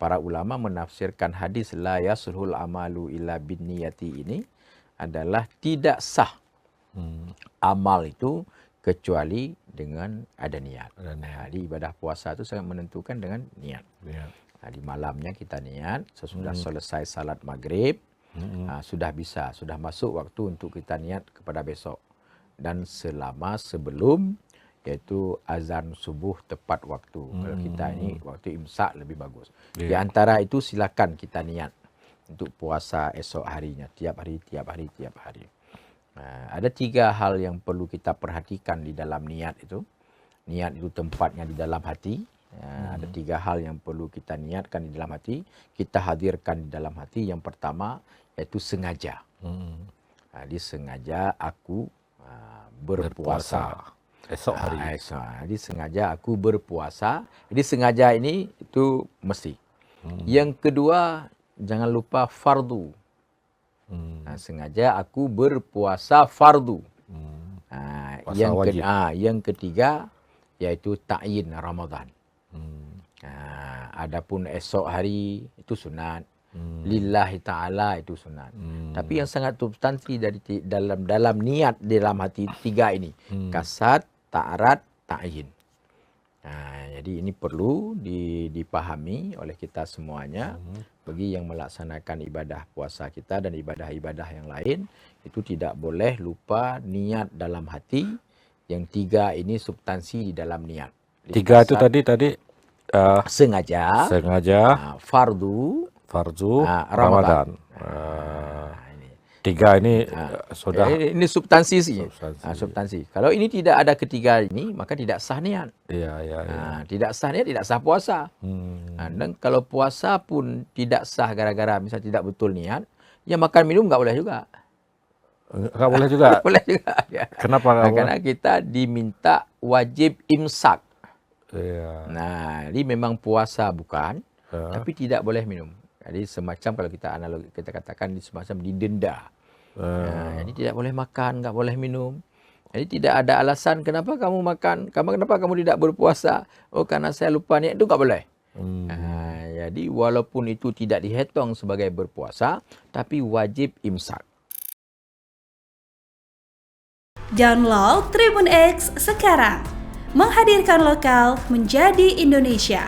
para ulama menafsirkan hadis la yasulhul amalu illa binniyati ini adalah tidak sah amal itu kecuali dengan ada niat. Jadi ibadah puasa itu sangat menentukan dengan niat. Di malamnya kita niat, sesudah selesai salat maghrib, sudah masuk waktu untuk kita niat kepada besok. Dan selama sebelum, yaitu azan subuh tepat waktu. Kalau kita ini waktu imsak lebih bagus. Di antara itu silakan kita niat untuk puasa esok harinya, tiap hari. Ada 3 hal yang perlu kita perhatikan di dalam niat itu. Niat itu tempatnya di dalam hati. Ada 3 hal yang perlu kita niatkan di dalam hati, kita hadirkan di dalam hati. Yang pertama yaitu sengaja. Jadi sengaja aku berpuasa esok hari. Jadi sengaja aku berpuasa. Jadi sengaja ini itu mesti. Yang kedua, jangan lupa fardu. Sengaja aku berpuasa fardu. Yang ketiga yaitu ta'yin Ramadan. Adapun esok hari itu sunat. Lillahi ta'ala itu sunat. Tapi yang sangat substansi dari dalam niat dalam hati 3 ini. Kasad, ta'arat, ta'yin. Jadi ini perlu dipahami oleh kita semuanya. Bagi yang melaksanakan ibadah puasa kita dan ibadah-ibadah yang lain, itu tidak boleh lupa niat dalam hati. Yang 3 ini substansi di dalam niat. 3 itu tadi sengaja, fardu, Ramadan. 3 ini sudah. Ini substansi sih. Substansi. Kalau ini tidak ada ketiga ini, maka tidak sah niat. Tidak sah niat, tidak sah puasa. Dan kalau puasa pun tidak sah gara-gara misalnya tidak betul niat, ya makan minum nggak boleh juga. Nggak boleh juga. Boleh juga. Ya. Kenapa? Karena kita diminta wajib imsak. Jadi memang puasa bukan, tapi tidak boleh minum. Jadi semacam kalau kita katakan semacam didenda. Jadi tidak boleh makan, nggak boleh minum. Jadi tidak ada alasan kenapa kamu makan, kenapa kamu tidak berpuasa. Oh karena saya lupa niat, itu nggak boleh. Jadi walaupun itu tidak dihitung sebagai berpuasa, tapi wajib imsak. Download Tribun X sekarang. Menghadirkan lokal menjadi Indonesia.